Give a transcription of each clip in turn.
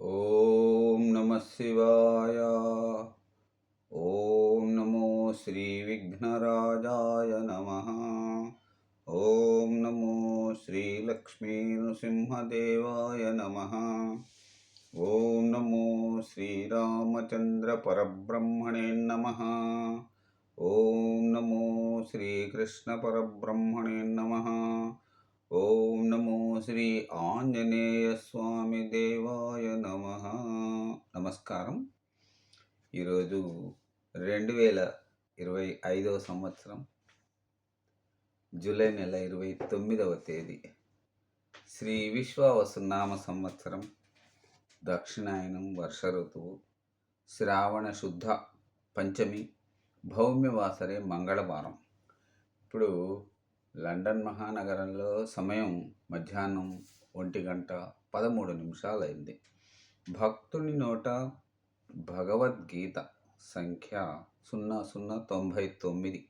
ఓం నమ శివాయ. ఓం నమో శ్రీ విఘ్నరాజాయ నమ. ఓం నమో శ్రీ లక్ష్మీ నృసింహదేవాయ నమ. ఓం నమో శ్రీరామచంద్ర పరబ్రహ్మణే నమ. ఓం నమో శ్రీకృష్ణ పరబ్రహ్మణే నమ. ఓం నమో శ్రీ ఆంజనేయ స్వామి దేవాయ నమ. నమస్కారం. ఈరోజు 2025 సంవత్సరం జూలై నెల 29వ తేదీ, శ్రీ విశ్వావసు నామ సంవత్సరం, దక్షిణాయనం, వర్ష ఋతువు, శ్రావణ శుద్ధ పంచమి, భౌమ్యవాసరే, మంగళవారం. ఇప్పుడు లండన్ మహానగరంలో సమయం మధ్యాహ్నం 1:13 అయింది. భక్తుని నోట భగవద్గీత సంఖ్య 0099.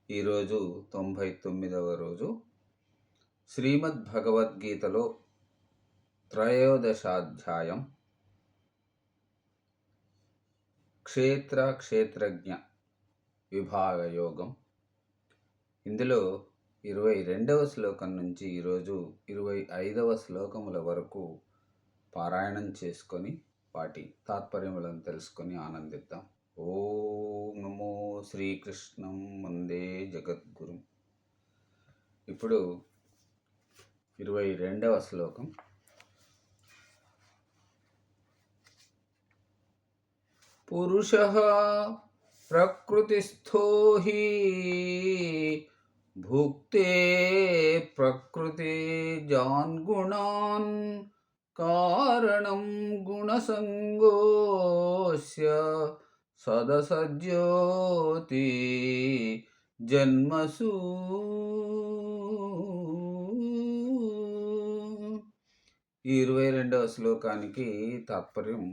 ఈరోజు 99వ రోజు. శ్రీమద్ భగవద్గీతలో త్రయోదశాధ్యాయం క్షేత్రజ్ఞ విభాగ యోగం. ఇందులో 22వ శ్లోకం నుంచి ఈరోజు 25వ శ్లోకముల వరకు పారాయణం చేసుకొని వాటి తాత్పర్యములను తెలుసుకొని ఆనందిద్దాం. ఓం నమో శ్రీకృష్ణం వందే జగద్గురు. ఇప్పుడు 22వ శ్లోకం. పురుషః ప్రకృతిస్థో హి భుక్తే ప్రకృతిజాన్ గుణాన్ కారణం గుణసంగోస్య సదసజ్యోతి జన్మసు. 22వ శ్లోకానికి తాత్పర్యం: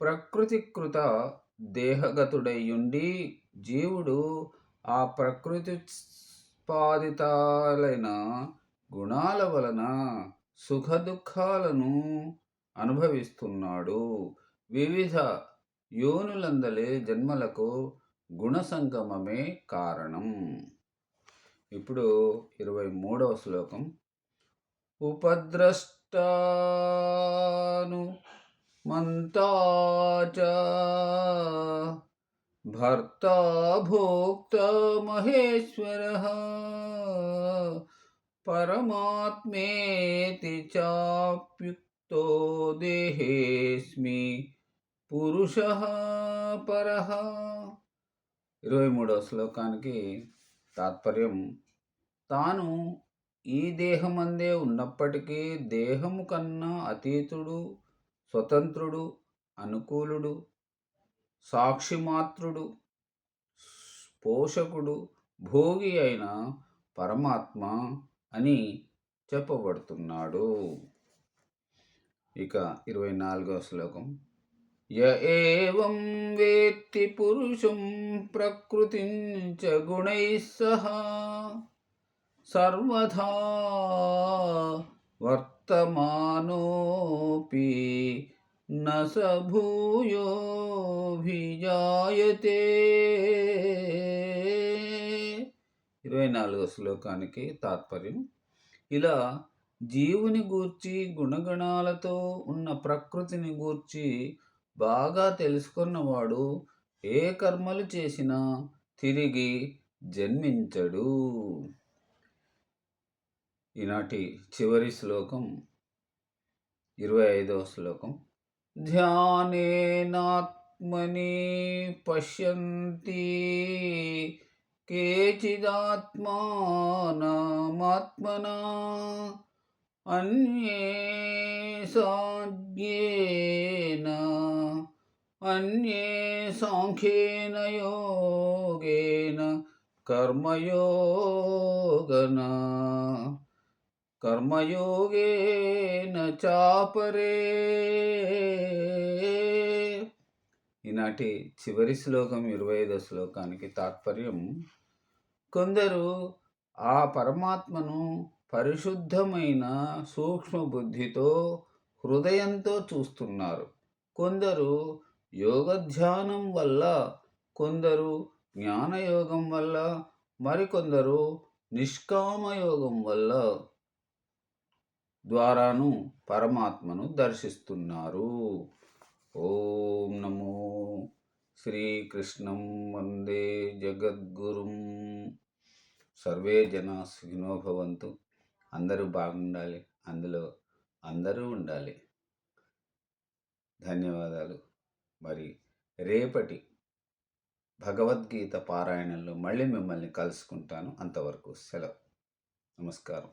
ప్రకృతికృత దేహగతుడయ్యుండి జీవుడు ఆ ప్రకృతిస్పాదితాలైన గుణాల వలన సుఖదుఖాలను అనుభవిస్తున్నాడు. వివిధ యోనులందలి జన్మలకు గుణసంగమమే కారణం. ఇప్పుడు 23వ శ్లోకం. ఉపద్రష్టాను మంతా చ భర్తా భోక్తా మహేశ్వరః పరమాత్మేతి చాప్యుక్తో దేహేస్మి పురుషః పరః. 23వ శ్లోకానికి తాత్పర్యం: తాను ఈ దేహమందే ఉన్నప్పటికీ దేహము కన్నా అతీతుడు, స్వతంత్రుడు, అనుకూలుడు, సాక్షిమాత్రుడు, పోషకుడు, భోగి అయిన పరమాత్మ అని చెప్పబడుతున్నాడు. ఇక 24వ శ్లోకం. య ఏవం వేత్తి పురుషం ప్రకృతిం చ గుణైః సహ సర్వదా వర్తమానోపి న స భూయోభిజాయతే. 24వ శ్లోకానికి తాత్పర్యం: ఇలా జీవుని గూర్చి, గుణగణాలతో ఉన్న ప్రకృతిని గూర్చి బాగా తెలుసుకున్నవాడు ఏ కర్మలు చేసినా తిరిగి జన్మించడు. ఈనాటి చివరి శ్లోకం 25వ శ్లోకం. ధ్యానేనాత్మని పశ్యంతి కేచిదాత్మానమాత్మనా అన్యే సాంఖ్యేన సాంఖ్యేన యోగేన కర్మయోగేన చాపరే. ఈనాటి చివరి శ్లోకం 25వ శ్లోకానికి తాత్పర్యం: కొందరు ఆ పరమాత్మను పరిశుద్ధమైన సూక్ష్మ బుద్ధితో హృదయంతో చూస్తున్నారు. కొందరు యోగధ్యానం వల్ల, కొందరు జ్ఞానయోగం వల్ల, మరికొందరు నిష్కామయోగం వల్ల ద్వారాను పరమాత్మను దర్శిస్తున్నారు. ఓం నమో శ్రీకృష్ణం వందే జగద్గురుం. సర్వే జనా సుఖినో భవంతు. అందరూ బాగుండాలి, అందులో అందరూ ఉండాలి. ధన్యవాదాలు. మరి రేపటి భగవద్గీత పారాయణంలో మళ్ళీ మిమ్మల్ని కలుసుకుంటాను. అంతవరకు సెలవు. నమస్కారం.